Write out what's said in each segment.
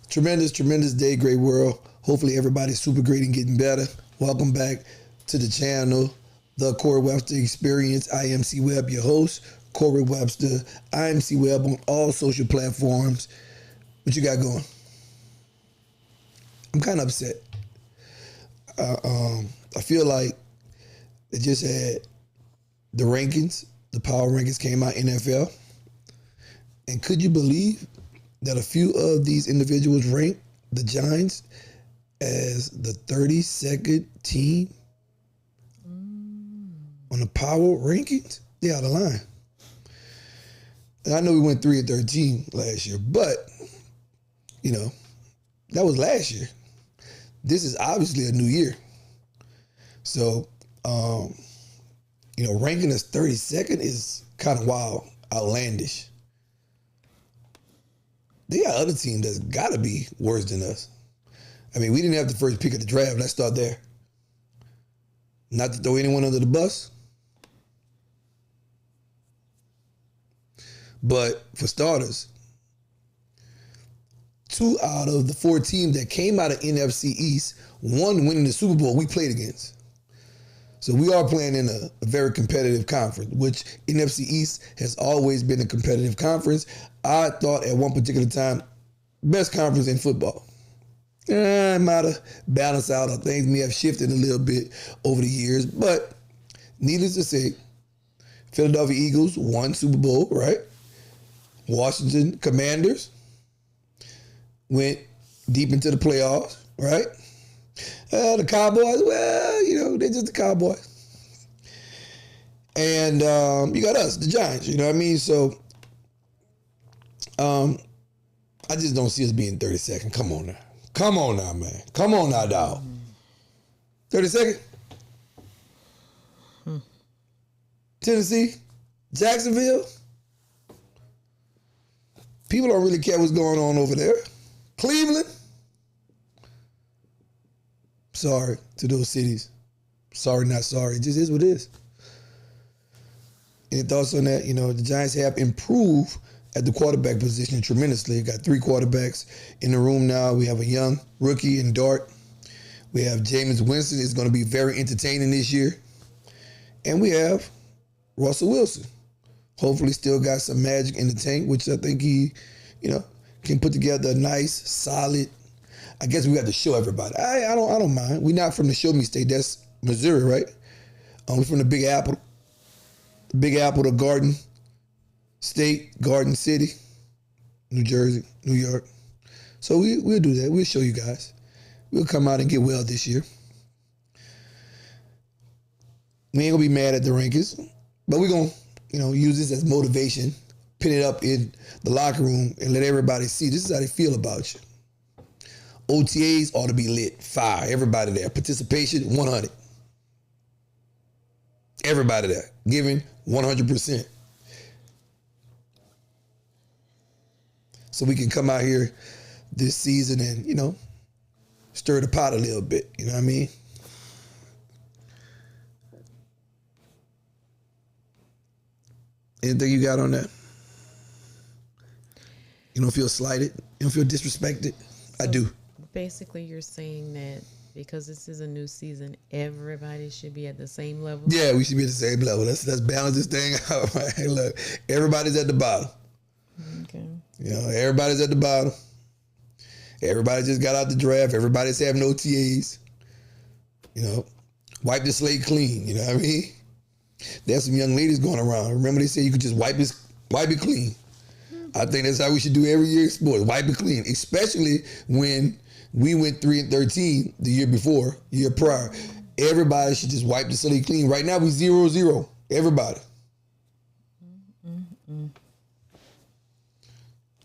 Tremendous day, great world. Hopefully everybody's super great and getting better. Welcome back to the channel, The Corey Webster Experience. I am C Webb, your host, Corey Webster. I am C Webb on all social platforms. What you got going? I'm kind of upset. I feel like they just had the rankings, the power rankings came out NFL. And could you believe that a few of these individuals ranked the Giants as the 32nd team on the power rankings? They out of line. And I know we went 3-13 last year, but, you know, that was last year. This is obviously a new year. So, ranking us 32nd is kind of wild, outlandish. They got other teams that's got to be worse than us. I mean, we didn't have the first pick of the draft. Let's start there. Not to throw anyone under the bus. But for starters, 2 out of the 4 teams that came out of NFC East, 1 winning the Super Bowl we played against. So we are playing in a very competitive conference, which NFC East has always been a competitive conference. I thought at one particular time, best conference in football. It might have balanced out, or things may have shifted a little bit over the years. But needless to say, Philadelphia Eagles won Super Bowl, right? Washington Commanders went deep into the playoffs, right? The Cowboys, well, they're just the Cowboys. And you got us, the Giants, you know what I mean? So I just don't see us being 32nd. Come on now. Come on now, man. Come on now, dog. 32nd? Tennessee? Jacksonville? People don't really care what's going on over there. Cleveland? Sorry to those cities. Sorry, not sorry. It just is what it is. Any thoughts on that? The Giants have improved at the quarterback position tremendously. Got 3 quarterbacks in the room now. We have a young rookie in Dart. We have Jameis Winston. It's going to be very entertaining this year. And we have Russell Wilson. Hopefully still got some magic in the tank, which I think he, can put together a nice, solid. I guess we got to show everybody. I don't mind. We're not from the show me state. That's Missouri, right? We're from the Big Apple. The Big Apple to Garden State, Garden City, New Jersey, New York. So we'll do that. We'll show you guys. We'll come out and get well this year. We ain't gonna be mad at the rankings, but we're gonna, use this as motivation, pin it up in the locker room, and let everybody see this is how they feel about you. OTAs ought to be lit. Fire. Everybody there. Participation, 100. Everybody there. Giving 100%. So we can come out here this season and, stir the pot a little bit. You know what I mean? Anything you got on that? You don't feel slighted? You don't feel disrespected? I do. Basically, you're saying that because this is a new season, everybody should be at the same level? Yeah, we should be at the same level. Let's balance this thing out. Right? Look, everybody's at the bottom. Okay. Everybody's at the bottom. Everybody just got out the draft. Everybody's having OTAs. Wipe the slate clean. You know what I mean? There's some young ladies going around. Remember they said you could just wipe it clean. I think that's how we should do every year in sports. Wipe it clean, especially when we went 3-13 the year prior. Everybody should just wipe the slate clean. Right now we 0-0. Everybody.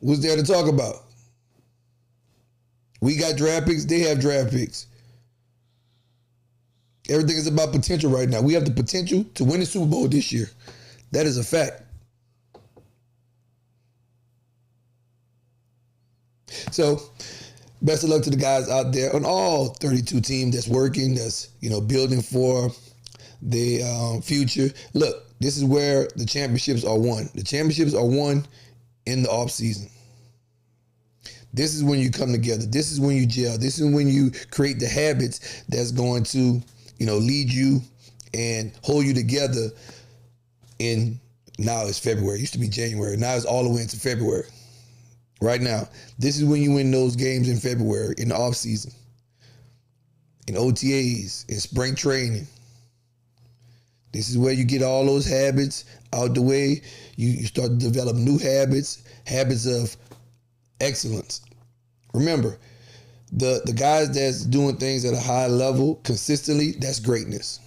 What's there to talk about? We got draft picks. They have draft picks. Everything is about potential right now. We have the potential to win the Super Bowl this year. That is a fact. So, best of luck to the guys out there on all 32 teams that's working, that's, building for the future. Look, this is where the championships are won. The championships are won in the offseason. This is when you come together. This is when you gel. This is when you create the habits that's going to, lead you and hold you together. Now it's February. It used to be January. Now it's all the way into February. Right now, this is when you win those games in February, in the off season, in OTAs, in spring training. This is where you get all those habits out the way. You start to develop new habits of excellence. Remember, the guys that's doing things at a high level consistently, that's greatness.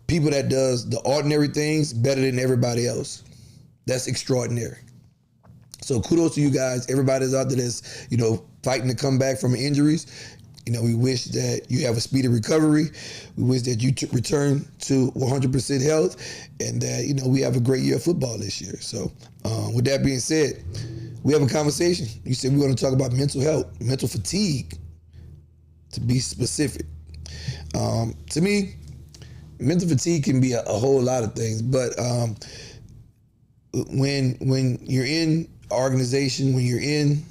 People that does the ordinary things better than everybody else, that's extraordinary. So kudos to you guys, everybody that's out there that's, fighting to come back from injuries. We wish that you have a speedy recovery. We wish that you return to 100% health and that, we have a great year of football this year. So with that being said, we have a conversation. You said we're going to talk about mental health, mental fatigue, to be specific. To me, mental fatigue can be a whole lot of things, but when you're in organization, when you're in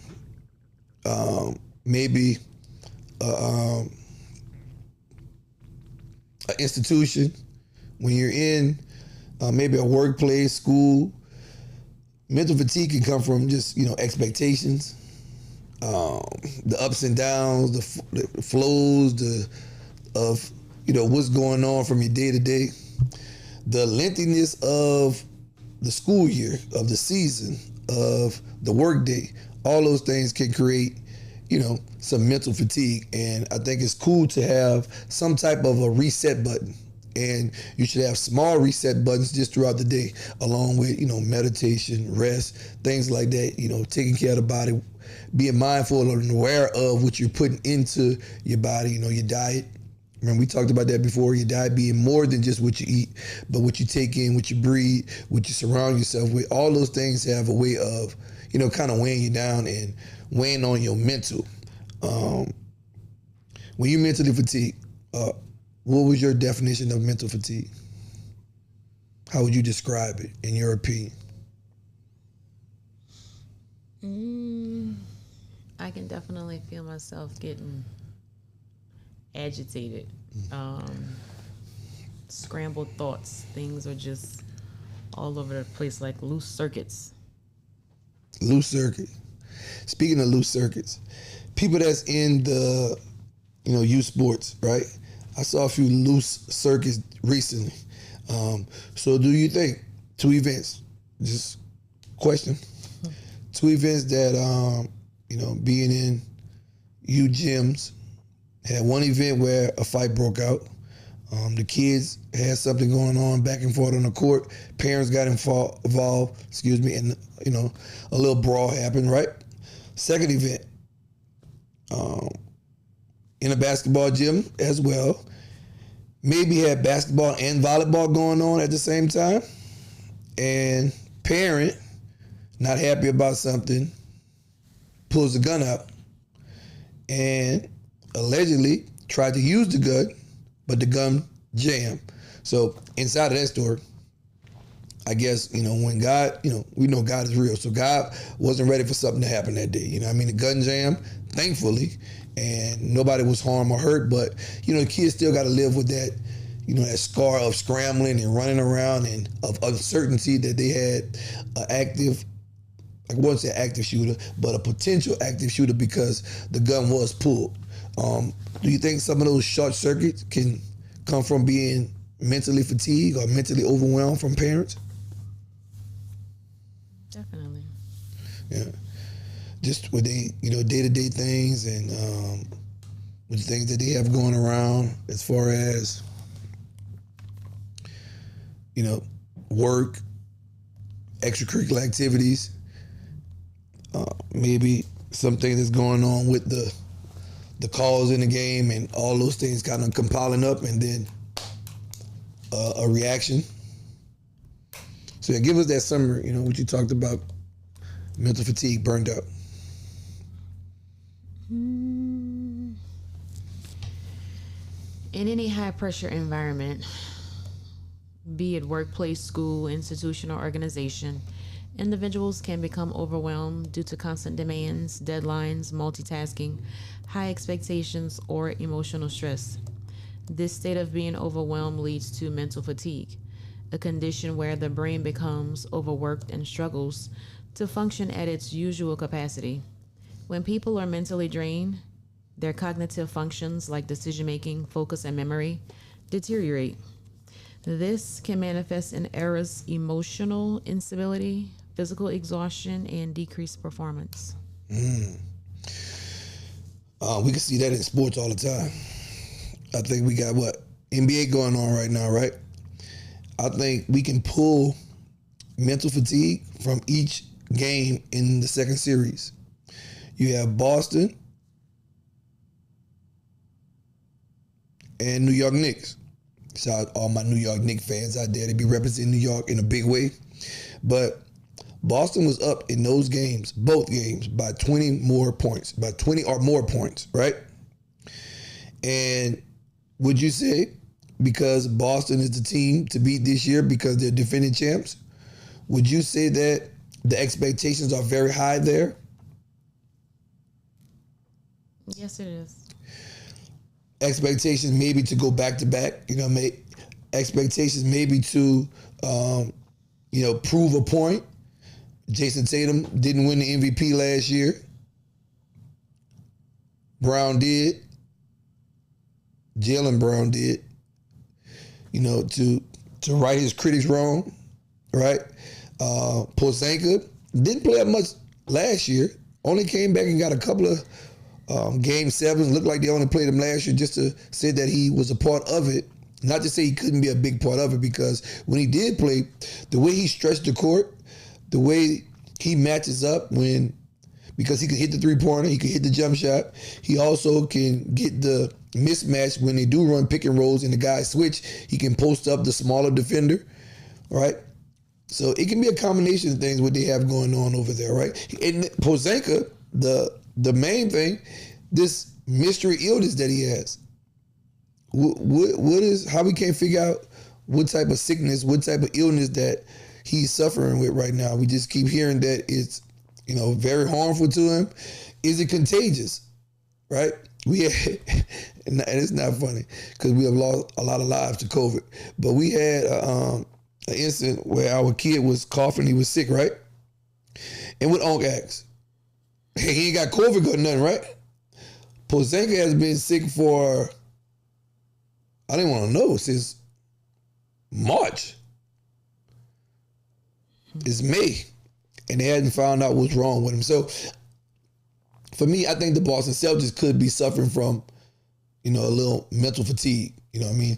maybe an institution, when you're in maybe a workplace, school, mental fatigue can come from just expectations, the ups and downs, the flows, of what's going on from your day to day, the lengthiness of the school year, of the season, of the work day. All those things can create some mental fatigue. And I think it's cool to have some type of a reset button. And you should have small reset buttons just throughout the day, along with, meditation, rest, things like that, taking care of the body, being mindful and aware of what you're putting into your body, your diet. Remember, we talked about that before, your diet being more than just what you eat, but what you take in, what you breathe, what you surround yourself with. All those things have a way of, kind of weighing you down and weighing on your mental. When you mentally fatigued, what was your definition of mental fatigue? How would you describe it in your opinion? I can definitely feel myself getting agitated, scrambled thoughts. Things are just all over the place like loose circuits. Loose circuit. Speaking of loose circuits, people that's in the, youth sports, right? I saw a few loose circuits recently. So do you think two events, just question, two events that, being in U gyms, had one event where a fight broke out. The kids had something going on back and forth on the court. Parents got involved, and a little brawl happened, right? Second event, in a basketball gym as well. Maybe had basketball and volleyball going on at the same time. And parent, not happy about something, pulls the gun out and allegedly tried to use the gun, but the gun jammed. So inside of that story, I guess, when God, we know God is real. So God wasn't ready for something to happen that day. The gun jammed, thankfully, and nobody was harmed or hurt. But, the kids still got to live with that, that scar of scrambling and running around and of uncertainty that they had an active, I wouldn't say active shooter, but a potential active shooter because the gun was pulled. Do you think some of those short circuits can come from being mentally fatigued or mentally overwhelmed from parents? Definitely. Yeah. Just with they, day-to-day things and with the things that they have going around as far as, work, extracurricular activities, maybe something that's going on with the calls in the game and all those things kind of compiling up and then a reaction. So yeah, give us that summary, what you talked about, mental fatigue, burned out. In any high pressure environment, be it workplace, school, institution, or organization, Individuals can become overwhelmed due to constant demands, deadlines, multitasking, high expectations, or emotional stress. This state of being overwhelmed leads to mental fatigue, a condition where the brain becomes overworked and struggles to function at its usual capacity. When people are mentally drained, their cognitive functions like decision making, focus, and memory deteriorate. This can manifest in errors, emotional instability, physical exhaustion, and decreased performance. We can see that in sports all the time. I think we got what NBA going on right now, right? I think we can pull mental fatigue from each game in the second series. You have Boston and New York Knicks. Shout out all my New York Knicks fans out there. They be representing New York in a big way. But Boston was up in those games, both games, by 20 more points, by 20 or more points, right? And would you say because Boston is the team to beat this year because they're defending champs, would you say that the expectations are very high there? Yes, it is. Expectations maybe to go back to back, expectations maybe to, prove a point. Jason Tatum didn't win the MVP last year. Brown did. Jaylen Brown did. To right his critics wrong, right? Porzingis didn't play that much last year. Only came back and got a couple of game sevens. Looked like they only played him last year just to say that he was a part of it. Not to say he couldn't be a big part of it, because when he did play, the way he stretched the court, the way he matches up because he can hit the three-pointer, he can hit the jump shot. He also can get the mismatch when they do run pick and rolls and the guys switch. He can post up the smaller defender, right? So it can be a combination of things what they have going on over there, right? And Porzingis, the main thing, this mystery illness that he has. What is how we can't figure out what type of sickness, what type of illness that he's suffering with right now. We just keep hearing that it's very harmful to him. Is it contagious? Right? And it's not funny because we have lost a lot of lives to COVID. But we had an incident where our kid was coughing, he was sick, right? And with Onk asked, hey, he ain't got COVID or nothing, right? Porzingis has been sick for, I didn't want to know, since March. It's May. And they hadn't found out what's wrong with him. So for me, I think the Boston Celtics could be suffering from, a little mental fatigue. You know what I mean?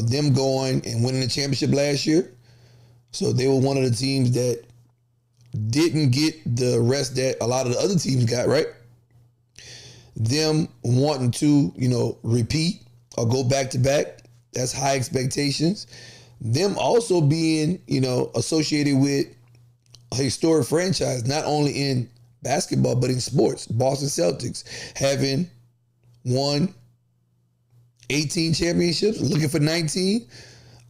Them going and winning the championship last year. So they were one of the teams that didn't get the rest that a lot of the other teams got, right? Them wanting to, repeat or go back to back. That's high expectations. Them also being, associated with a historic franchise, not only in basketball, but in sports. Boston Celtics having won 18 championships, looking for 19.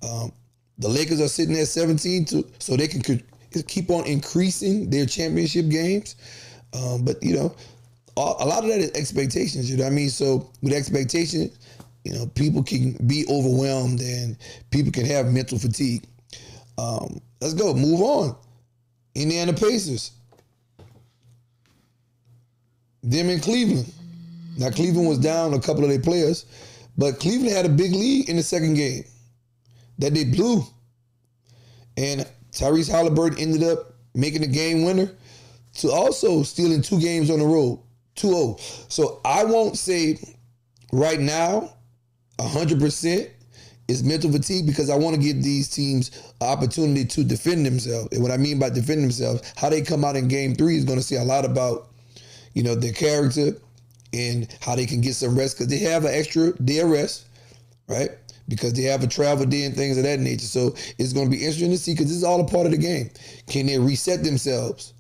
The Lakers are sitting at 17 so they can keep on increasing their championship games. But, a lot of that is expectations, you know what I mean? So with expectations, people can be overwhelmed and people can have mental fatigue. Let's go, move on. Indiana Pacers. Them in Cleveland. Now, Cleveland was down a couple of their players, but Cleveland had a big lead in the second game that they blew. And Tyrese Halliburton ended up making the game winner to also stealing 2 games on the road, 2-0. So I won't say right now 100% is mental fatigue, because I want to give these teams an opportunity to defend themselves. And what I mean by defend themselves, how they come out in game 3 is going to say a lot about, their character and how they can get some rest, because they have an extra day of rest, right? Because they have a travel day and things of that nature. So it's going to be interesting to see, because this is all a part of the game. Can they reset themselves,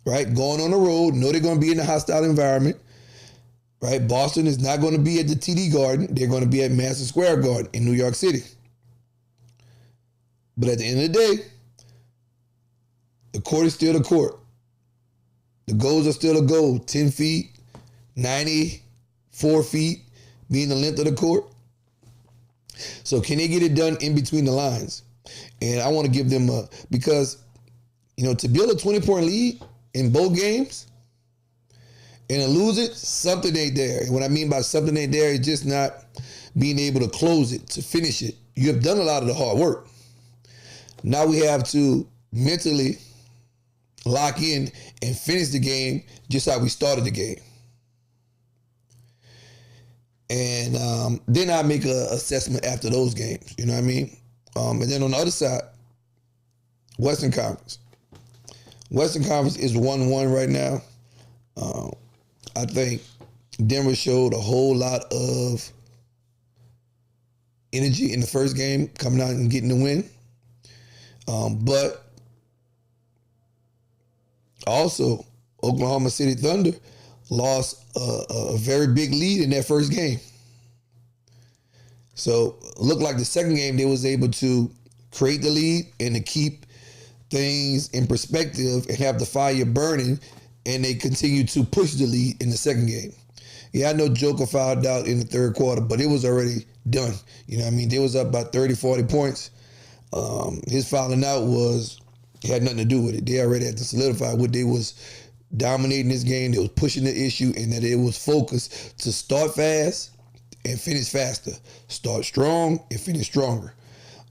right? Going on the road, know they're going to be in a hostile environment, right? Boston is not going to be at the TD Garden. They're going to be at Madison Square Garden in New York City. But at the end of the day, court is still the court. The goals are still a goal. 10 feet, 94 feet being the length of the court. So can they get it done in between the lines? And I want to give them because, to build a 20-point lead in both games and to lose it, something ain't there. And what I mean by something ain't there is just not being able to close it, to finish it. You have done a lot of the hard work. Now we have to mentally lock in and finish the game just how we started the game. And then I make an assessment after those games. You know what I mean? And then on the other side, Western Conference. Western Conference is 1-1 right now. I think Denver showed a whole lot of energy in the first game, coming out and getting the win. But also, Oklahoma City Thunder lost a very big lead in that first game. So it looked like the second game they was able to create the lead and to keep things in perspective and have the fire burning, and they continued to push the lead in the second game. Yeah, I know Joker fouled out in the third quarter, but it was already done. You know what I mean? They was up by 30, 40 points. His fouling out had nothing to do with it. They already had to solidify what they was dominating this game. They was pushing the issue, and that it was focused to start fast and finish faster. Start strong and finish stronger.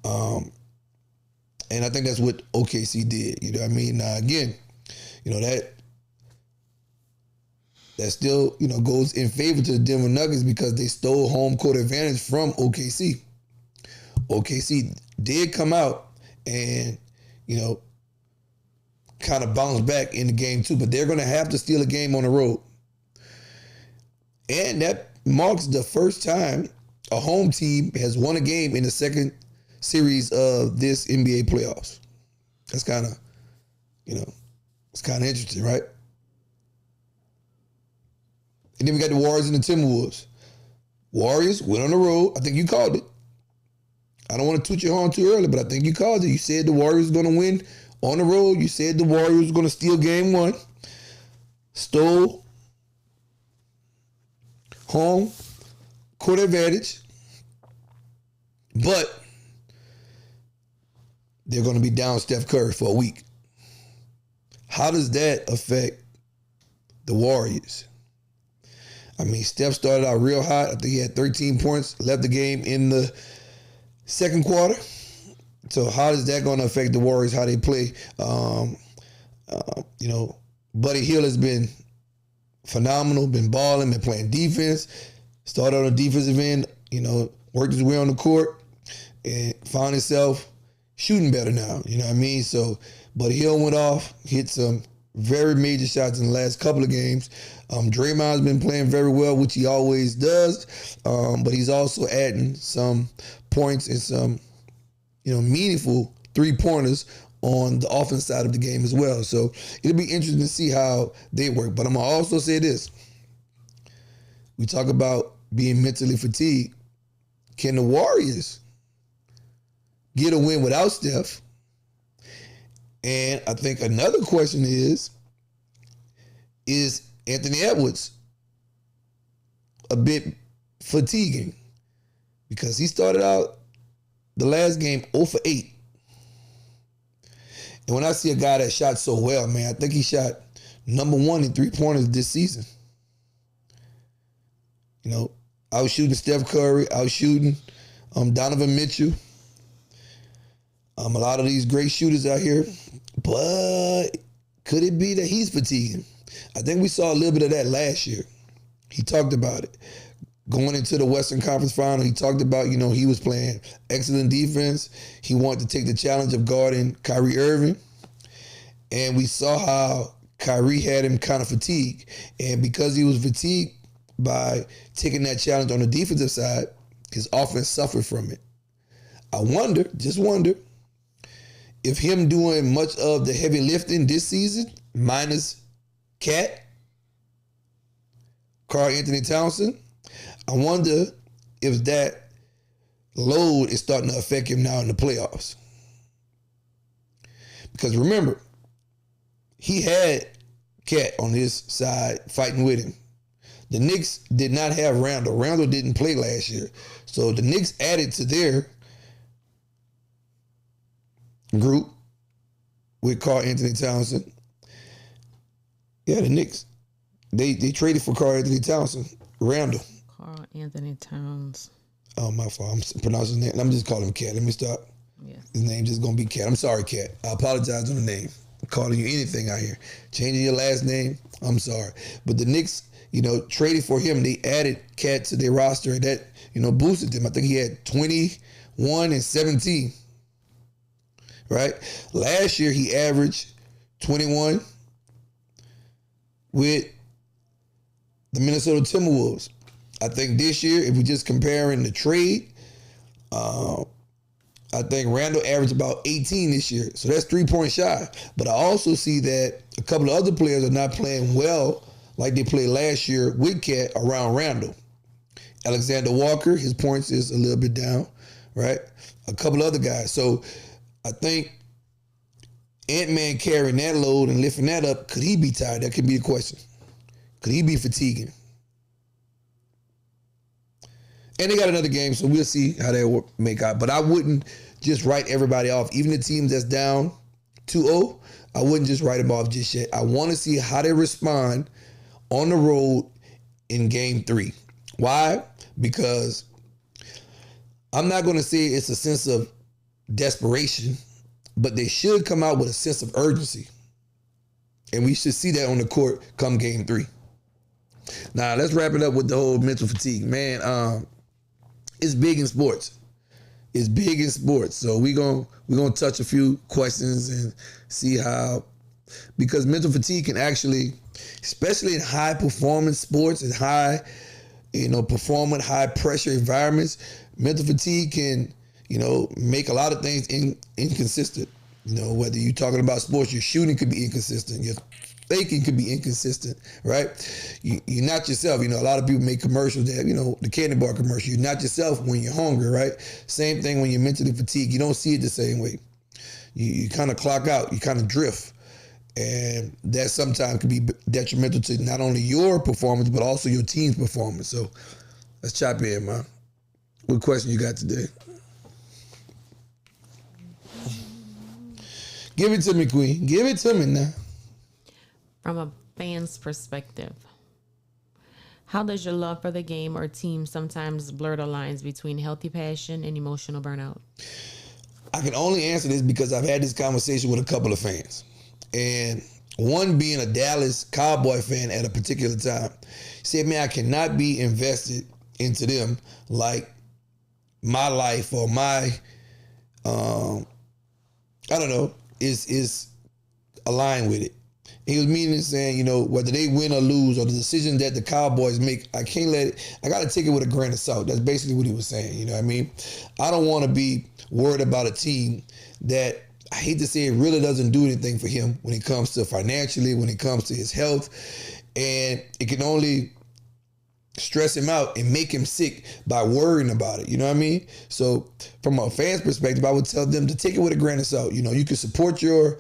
And I think that's what OKC did. You know what I mean? Now, again, that still, goes in favor to the Denver Nuggets because they stole home court advantage from OKC. OKC did come out and, kind of bounce back in the game too, but they're going to have to steal a game on the road. And that marks the first time a home team has won a game in the second series of this NBA playoffs. That's kind of, it's kind of interesting, right? And then we got the Warriors and the Timberwolves. Warriors went on the road. I think you called it. I don't want to toot your horn too early, but I think you called it. You said the Warriors were going to win on the road. You said the Warriors were going to steal game one. Stole home court advantage. But they're going to be down Steph Curry for a week. How does that affect the Warriors? I mean, Steph started out real hot. I think he had 13 points, left the game in the second quarter. So how is that going to affect the Warriors, how they play? Buddy Hield has been phenomenal, been balling, been playing defense. Started on the defensive end, worked his way on the court and found himself shooting better now. You know what I mean? So Buddy Hield went off, hit some very major shots in the last couple of games. Draymond's been playing very well, which he always does, but he's also adding some points and some, meaningful three-pointers on the offense side of the game as well. So it'll be interesting to see how they work. But I'm going to also say this. We talk about being mentally fatigued. Can the Warriors get a win without Steph? And I think another question is Anthony Edwards a bit fatiguing? Because he started out the last game 0 for 8. And when I see a guy that shot so well, man, I think he shot number 1 in three-pointers this season. Out shooting Steph Curry, out shooting Donovan Mitchell. A lot of these great shooters out here. But could it be that he's fatiguing? I think we saw a little bit of that last year. He talked about it. Going into the Western Conference Final, he talked about, he was playing excellent defense. He wanted to take the challenge of guarding Kyrie Irving. And we saw how Kyrie had him kind of fatigued. And because he was fatigued by taking that challenge on the defensive side, his offense suffered from it. I just wonder, if him doing much of the heavy lifting this season, minus Cat, Karl-Anthony Towns, I wonder if that load is starting to affect him now in the playoffs. Because remember, he had Cat on his side fighting with him. The Knicks did not have Randall. Randall didn't play last year. So the Knicks added to their group with Karl-Anthony Towns. Yeah, the Knicks. They traded for Karl-Anthony Towns. Randall. Karl-Anthony Towns. Oh, my fault. I'm pronouncing his name. I'm just calling him Cat. Let me stop. Yes. His name just going to be Cat. I'm sorry, Cat. I apologize on the name. I'm calling you anything out here. Changing your last name, I'm sorry. But the Knicks, traded for him. They added Cat to their roster, and that, boosted them. I think he had 21 and 17. Right? Last year, he averaged 21 with the Minnesota Timberwolves. I think this year, if we're just comparing the trade, I think Randall averaged about 18 this year. So that's 3 points shy. But I also see that a couple of other players are not playing well like they played last year with Cat around Randall. Alexander Walker, his points is a little bit down, right? A couple of other guys. So I think Ant-Man carrying that load and lifting that up, could he be tired? That could be the question. Could he be fatiguing? And they got another game, so we'll see how that will make out. But I wouldn't just write everybody off. Even the team that's down 2-0, I wouldn't just write them off just yet. I want to see how they respond on the road in game 3. Why? Because I'm not going to say it's a sense of desperation, but they should come out with a sense of urgency. And we should see that on the court come game 3. Now, let's wrap it up with the whole mental fatigue. Man, it's big in sports. It's big in sports. So we're gonna touch a few questions and see how, because mental fatigue can actually, especially in high performance sports and high, performing high pressure environments, mental fatigue can, make a lot of things inconsistent. Whether you're talking about sports, your shooting could be inconsistent. Your thinking could be inconsistent, right? You're not yourself. A lot of people make commercials that, the candy bar commercial. You're not yourself when you're hungry, right? Same thing when you're mentally fatigued. You don't see it the same way. You kind of clock out. You kind of drift. And that sometimes can be detrimental to not only your performance, but also your team's performance. So let's chop in, man. What question you got today? Give it to me, Queen. Give it to me now. From a fan's perspective, how does your love for the game or team sometimes blur the lines between healthy passion and emotional burnout? I can only answer this because I've had this conversation with a couple of fans. And one being a Dallas Cowboy fan at a particular time said, man, I cannot be invested into them like my life or my, is aligned with it. He was meaning saying, whether they win or lose or the decision that the Cowboys make, I can't let it, I got to take it with a grain of salt. That's basically what he was saying. You know what I mean? I don't want to be worried about a team that, I hate to say it, really doesn't do anything for him when it comes to financially, when it comes to his health. And it can only stress him out and make him sick by worrying about it. You know what I mean? So from a fan's perspective, I would tell them to take it with a grain of salt. You can support your,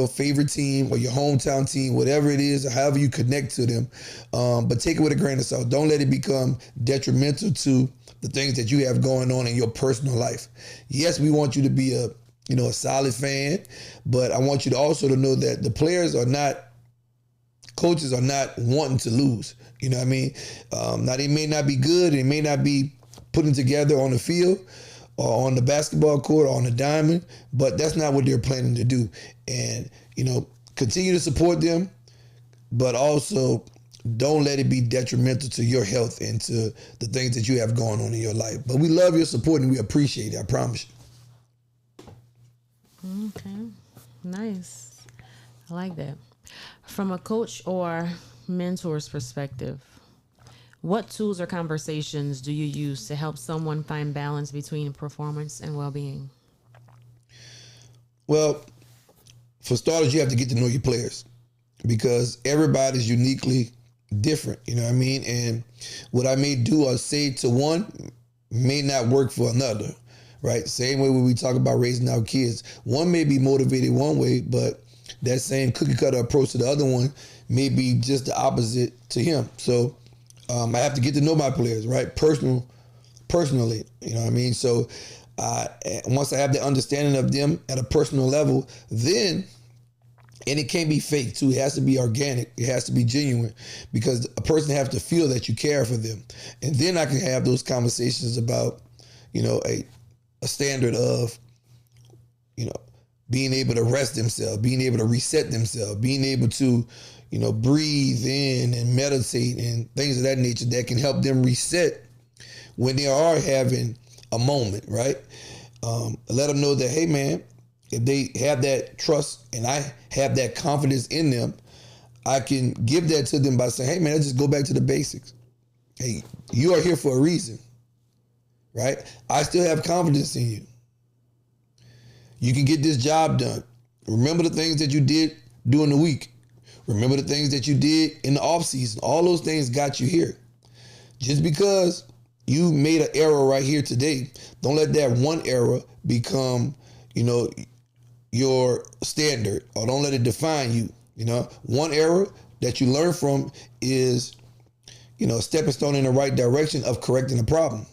favorite team or your hometown team, whatever it is, or however you connect to them. But take it with a grain of salt. Don't let it become detrimental to the things that you have going on in your personal life. Yes, we want you to be a solid fan, but I want you to also to know that the coaches are not wanting to lose. You know what I mean? Now, they may not be good. They may not be putting together on the field or on the basketball court or on the diamond, but that's not what they're planning to do. And, continue to support them, but also don't let it be detrimental to your health and to the things that you have going on in your life. But we love your support and we appreciate it, I promise you. Okay, nice. I like that. From a coach or mentor's perspective, what tools or conversations do you use to help someone find balance between performance and well-being? Well, for starters, you have to get to know your players because everybody's uniquely different, you know what I mean? And what I may do or say to one may not work for another, right? Same way when we talk about raising our kids. One may be motivated one way, but that same cookie cutter approach to the other one may be just the opposite to him. So I have to get to know my players, right? Personally, you know what I mean? So once I have the understanding of them at a personal level, then, and it can't be fake too. It has to be organic. It has to be genuine, because a person has to feel that you care for them. And then I can have those conversations about, a standard of, being able to rest themselves, being able to reset themselves, being able to, breathe in and meditate and things of that nature that can help them reset when they are having a moment, right? Let them know that, hey, man, if they have that trust and I have that confidence in them, I can give that to them by saying, hey, man, let's just go back to the basics. Hey, you are here for a reason, right? I still have confidence in you. You can get this job done. Remember the things that you did during the week. Remember the things that you did in the off season. All those things got you here. Just because you made an error right here today, don't let that one error become, your standard, or don't let it define you. One error that you learn from is, a stepping stone in the right direction of correcting a problem.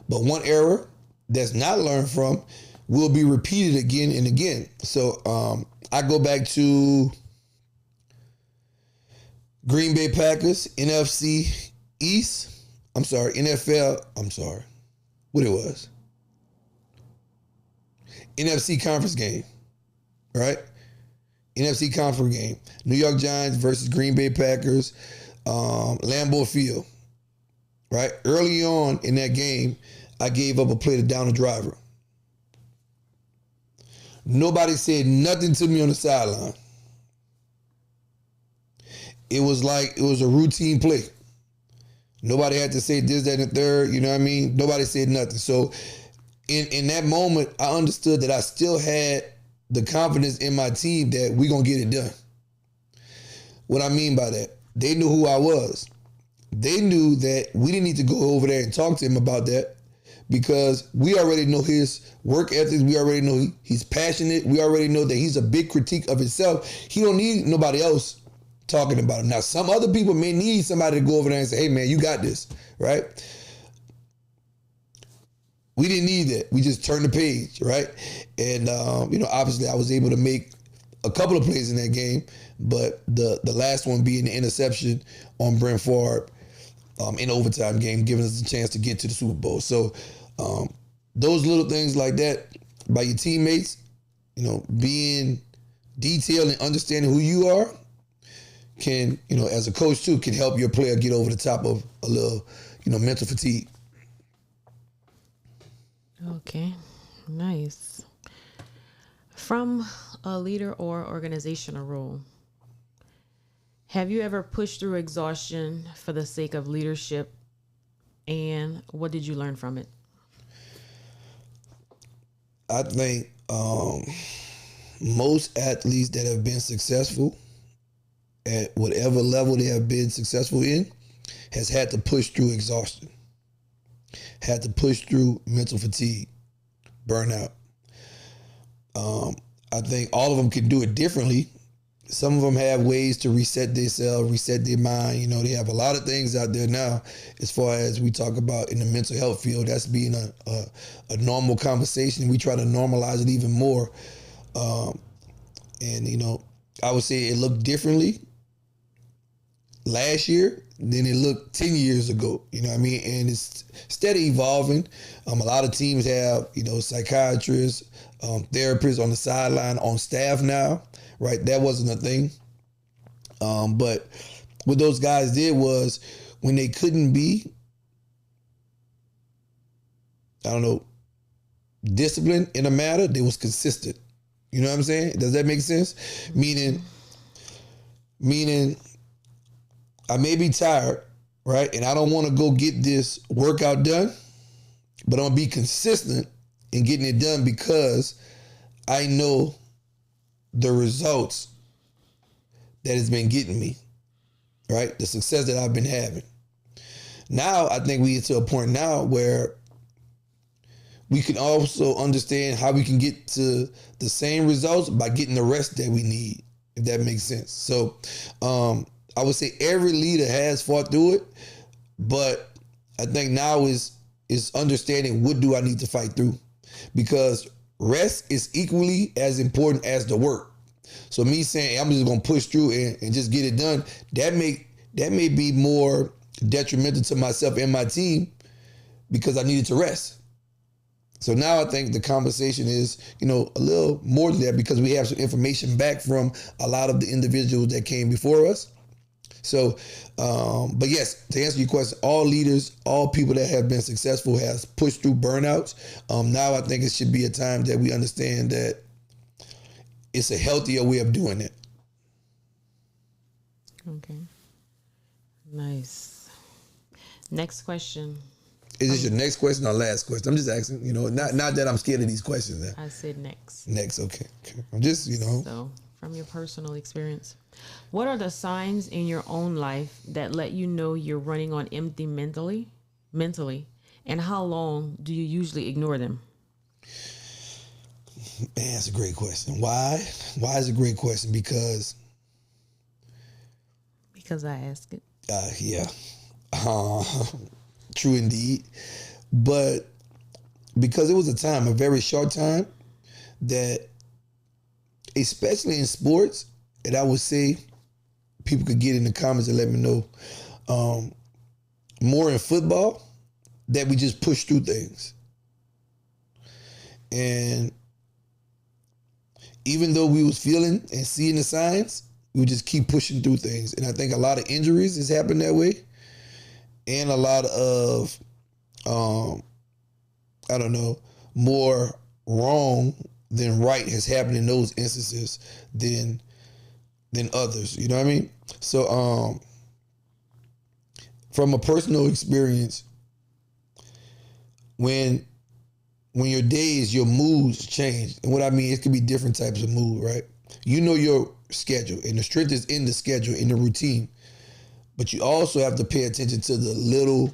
But one error that's not learned from will be repeated again and again. So I go back to Green Bay Packers, NFL, what it was. NFC conference game, right? NFC conference game. New York Giants versus Green Bay Packers, Lambeau Field, right? Early on in that game, I gave up a play to down the driver. Nobody said nothing to me on the sideline. It was like it was a routine play. Nobody had to say this, that, and the third. You know what I mean? Nobody said nothing. So in that moment, I understood that I still had the confidence in my team that we're going to get it done. What I mean by that, they knew who I was. They knew that we didn't need to go over there and talk to him about that, because we already know his work ethics. We already know he's passionate. We already know that he's a big critique of himself. He don't need nobody else talking about him. Now, some other people may need somebody to go over there and say, hey, man, you got this, right? We didn't need that. We just turned the page, right? And, obviously I was able to make a couple of plays in that game, but the last one being the interception on Brent Favre in overtime game, giving us a chance to get to the Super Bowl. So those little things like that by your teammates, being detailed and understanding who you are can, as a coach too, can help your player get over the top of a little, mental fatigue. Okay, nice. From a leader or organizational role, have you ever pushed through exhaustion for the sake of leadership, and what did you learn from it? I think most athletes that have been successful at whatever level they have been successful in has had to push through exhaustion, had to push through mental fatigue, burnout. I think all of them can do it differently. Some of them have ways to reset themselves, reset their mind. They have a lot of things out there now as far as we talk about in the mental health field. That's being a normal conversation. We try to normalize it even more. And I would say it looked differently last year than it looked 10 years ago. You know what I mean? And it's steady evolving. A lot of teams have, psychiatrists, therapists on the sideline, on staff now, right? That wasn't a thing. But what those guys did was, when they couldn't be, disciplined in a matter, they was consistent. You know what I'm saying? Does that make sense? Meaning I may be tired, right? And I don't want to go get this workout done, but I'm going to be consistent in getting it done because I know the results that it's been getting me, right? The success that I've been having. Now, I think we get to a point now where we can also understand how we can get to the same results by getting the rest that we need. if that makes sense. So I would say every leader has fought through it, but I think now is understanding what do I need to fight through, because rest is equally as important as the work. So me saying, hey, I'm just gonna push through and just get it done, that may be more detrimental to myself and my team because I needed to rest. So now I think the conversation is, a little more than that, because we have some information back from a lot of the individuals that came before us. So, but yes, to answer your question, all leaders, all people that have been successful has pushed through burnouts. Now I think it should be a time that we understand that it's a healthier way of doing it. Okay. Nice. Next question. Is this your next question or last question? I'm just asking, not that I'm scared of these questions. I said next. Next, okay. I'm just, So, from your personal experience, what are the signs in your own life that let you know you're running on empty mentally, and how long do you usually ignore them? Man, that's a great question. Why? Why is it a great question? Because I ask it. Yeah. True indeed. But because it was a time, a very short time, that especially in sports, and I would say people could get in the comments and let me know, more in football, that we just push through things. And even though we was feeling and seeing the signs, we would just keep pushing through things. And I think a lot of injuries has happened that way. And a lot of, more wrong than right has happened in those instances than others. You know what I mean? So from a personal experience, when your days, your moods change, and what I mean, it could be different types of mood, right? You know your schedule, and the strength is in the schedule, in the routine. But you also have to pay attention to the little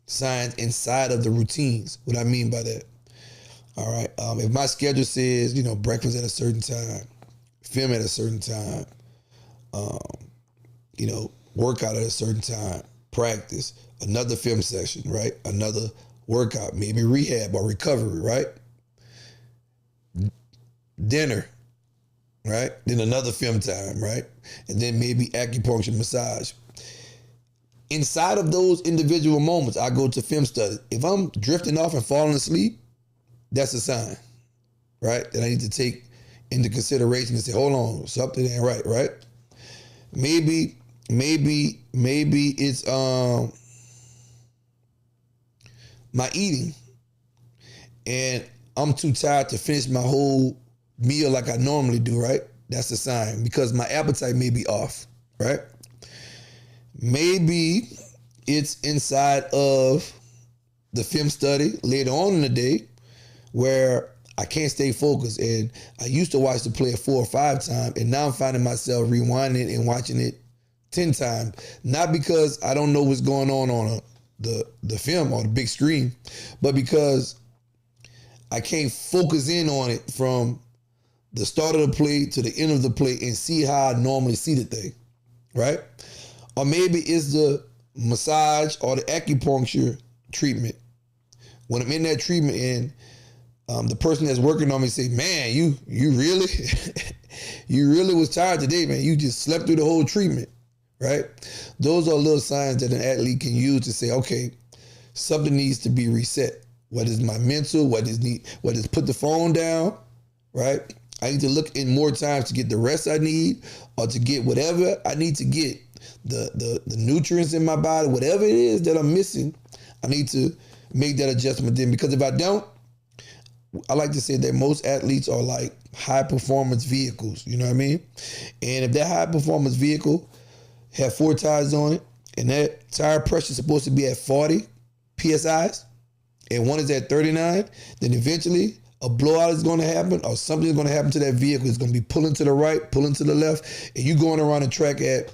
signs inside of the routines. What I mean by that. All right. If my schedule says, breakfast at a certain time, film at a certain time, workout at a certain time, practice, another film session, right? Another workout, maybe rehab or recovery, right? Dinner, right? Then another film time, right? And then maybe acupuncture, massage. Inside of those individual moments, I go to film study. If I'm drifting off and falling asleep, that's a sign, right? That I need to take into consideration and say, hold on, something ain't right? Maybe it's my eating, and I'm too tired to finish my whole meal like I normally do, right? That's a sign, because my appetite may be off, right? Maybe it's inside of the film study later on in the day where I can't stay focused. And I used to watch the play 4 or 5 times, and now I'm finding myself rewinding and watching it 10 times. Not because I don't know what's going on the film or the big screen, but because I can't focus in on it from the start of the play to the end of the play and see how I normally see the thing, right? Or maybe it's the massage or the acupuncture treatment. When I'm in that treatment and the person that's working on me say, man, you really, you really was tired today, man. You just slept through the whole treatment, right? Those are little signs that an athlete can use to say, okay, something needs to be reset. What is my mental? What is put the phone down, right? I need to look in more times to get the rest I need, or to get whatever I need to get, the nutrients in my body, whatever it is that I'm missing, I need to make that adjustment then. Because if I don't, I like to say that most athletes are like high performance vehicles, you know what I mean? And if that high performance vehicle have 4 tires on it, and that tire pressure is supposed to be at 40 PSIs, and one is at 39, then eventually a blowout is going to happen, or something is going to happen to that vehicle. It's going to be pulling to the right, pulling to the left, and you going around the track at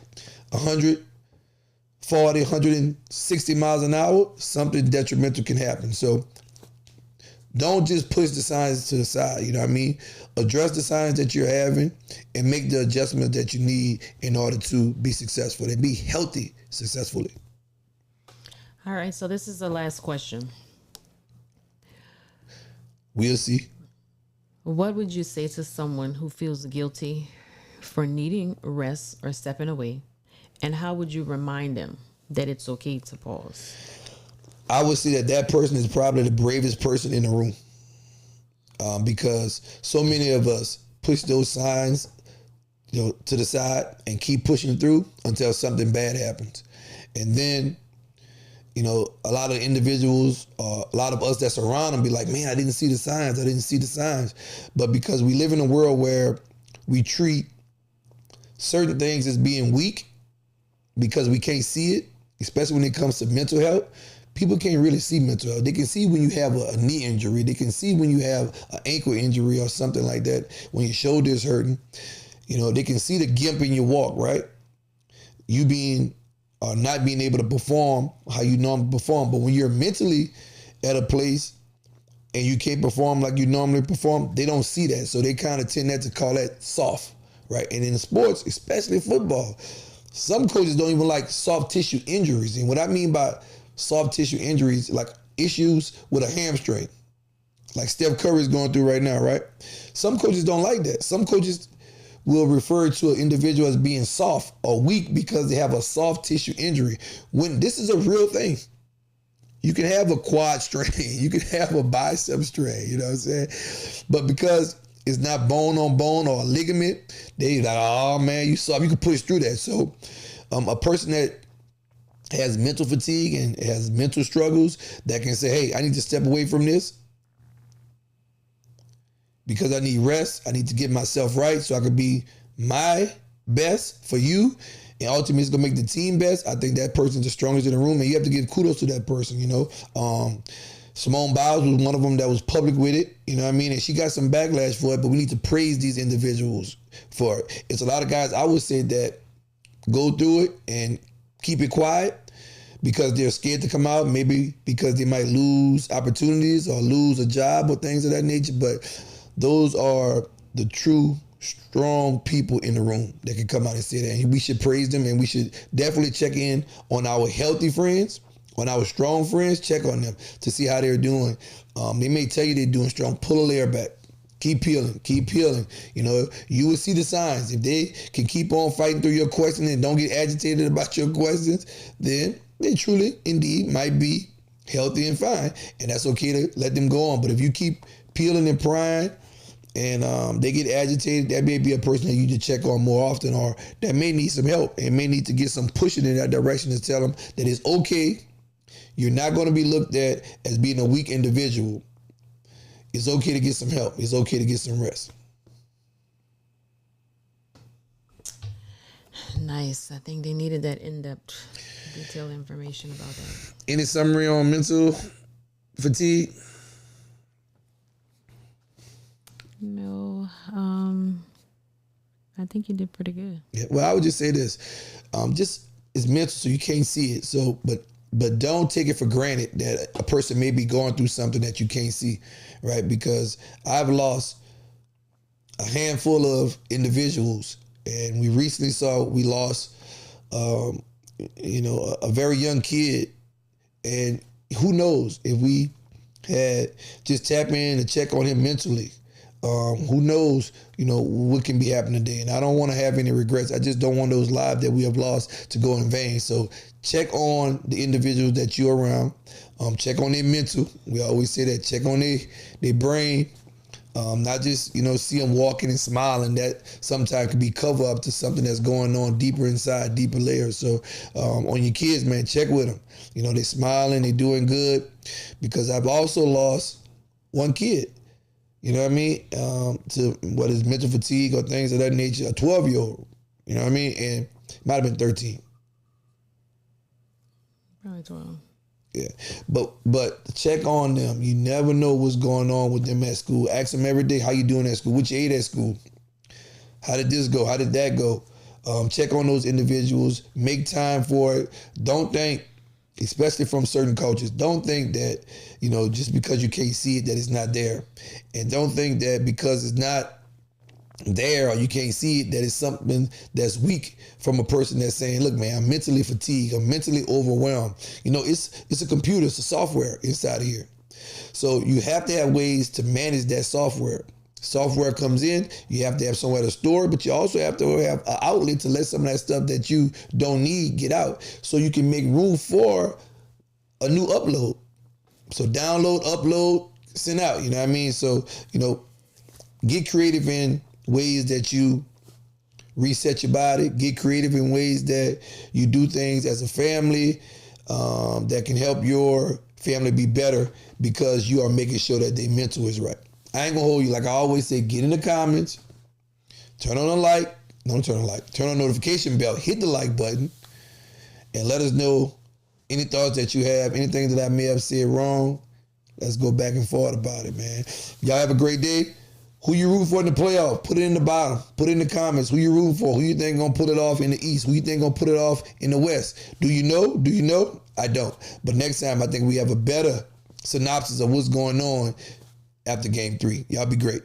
140, 160 miles an hour, something detrimental can happen. So Don't just push the signs to the side, you know what I mean? Address the signs that you're having and make the adjustments that you need in order to be successful and be healthy successfully. All right, so this is the last question. We'll see. What would you say to someone who feels guilty for needing rest or stepping away? And how would you remind them that it's okay to pause? I would say that that person is probably the bravest person in the room, because so many of us push those signs, to the side and keep pushing through until something bad happens. And then, a lot of individuals, a lot of us that surround them be like, man, I didn't see the signs. I didn't see the signs. But because we live in a world where we treat certain things as being weak because we can't see it, especially when it comes to mental health, people can't really see mental health. They can see when you have a knee injury. They can see when you have an ankle injury or something like that, when your shoulder is hurting. They can see the gimp in your walk, right? You being not being able to perform how you normally perform. But when you're mentally at a place and you can't perform like you normally perform, they don't see that. So they kind of tend to call that soft, right? And in sports, especially football, some coaches don't even like soft tissue injuries. And what I mean by soft tissue injuries, like issues with a hamstring, like Steph Curry is going through right now, right? Some coaches don't like that. Some coaches will refer to an individual as being soft or weak because they have a soft tissue injury, when this is a real thing. You can have a quad strain, you can have a bicep strain, you know what I'm saying? But because it's not bone on bone or a ligament, they like, oh man, you soft, you can push through that. So a person that has mental fatigue and has mental struggles that can say, hey, I need to step away from this because I need rest. I need to get myself right so I can be my best for you. And ultimately, it's going to make the team best. I think that person's the strongest in the room. And you have to give kudos to that person, Simone Biles was one of them that was public with it, you know what I mean? And she got some backlash for it, but we need to praise these individuals for it. It's a lot of guys, I would say, that go through it and keep it quiet because they're scared to come out, maybe because they might lose opportunities or lose a job or things of that nature. But those are the true strong people in the room that can come out and say that. And we should praise them, and we should definitely check in on our healthy friends, on our strong friends, check on them to see how they're doing. They may tell you they're doing strong. Pull a layer back. Keep peeling. You will see the signs. If they can keep on fighting through your questions and don't get agitated about your questions, then they truly, indeed, might be healthy and fine. And that's okay to let them go on. But if you keep peeling and prying and they get agitated, that may be a person that you need to check on more often, or that may need some help and may need to get some pushing in that direction to tell them that it's okay. You're not going to be looked at as being a weak individual. It's okay to get some help. It's okay to get some rest. Nice. I think they needed that in-depth, detailed information about that. Any summary on mental fatigue? No. I think you did pretty good. Yeah, well, I would just say this. Just it's mental, so you can't see it. So, but don't take it for granted that a person may be going through something that you can't see, right? Because I've lost a handful of individuals, and we recently lost, a very young kid, and who knows if we had just tap in and check on him mentally. Who knows, what can be happening today. And I don't want to have any regrets. I just don't want those lives that we have lost to go in vain. So check on the individuals that you're around. Check on their mental. We always say that. Check on their brain. Not just, see them walking and smiling. That sometimes can be cover up to something that's going on deeper inside, deeper layers. So on your kids, man, check with them. They're smiling, they're doing good. Because I've also lost one kid. You know what I mean? To what is mental fatigue or things of that nature, a 12-year-old, you know what I mean? And it might have been 13. Probably 12. Yeah. But check on them. You never know what's going on with them at school. Ask them every day, how you doing at school? What you ate at school? How did this go? How did that go? Check on those individuals. Make time for it. Don't think especially from certain coaches. Don't think that, just because you can't see it, that it's not there. And don't think that because it's not there or you can't see it, that it's something that's weak from a person that's saying, look, man, I'm mentally fatigued. I'm mentally overwhelmed. It's a computer. It's a software inside of here. So you have to have ways to manage that software. Software comes in, you have to have somewhere to store, but you also have to have an outlet to let some of that stuff that you don't need get out so you can make room for a new upload. So download, upload, send out, you know what I mean? So, get creative in ways that you reset your body, get creative in ways that you do things as a family that can help your family be better because you are making sure that their mental is right. I ain't gonna hold you. Like I always say, get in the comments, turn on the like, don't turn on the like, turn on the notification bell, hit the like button, and let us know any thoughts that you have, anything that I may have said wrong. Let's go back and forth about it, man. Y'all have a great day. Who you rooting for in the playoff? Put it in the bottom. Put it in the comments. Who you rooting for? Who you think gonna pull it off in the East? Who you think gonna put it off in the West? Do you know? Do you know? I don't. But next time, I think we have a better synopsis of what's going on after game 3. Y'all be great.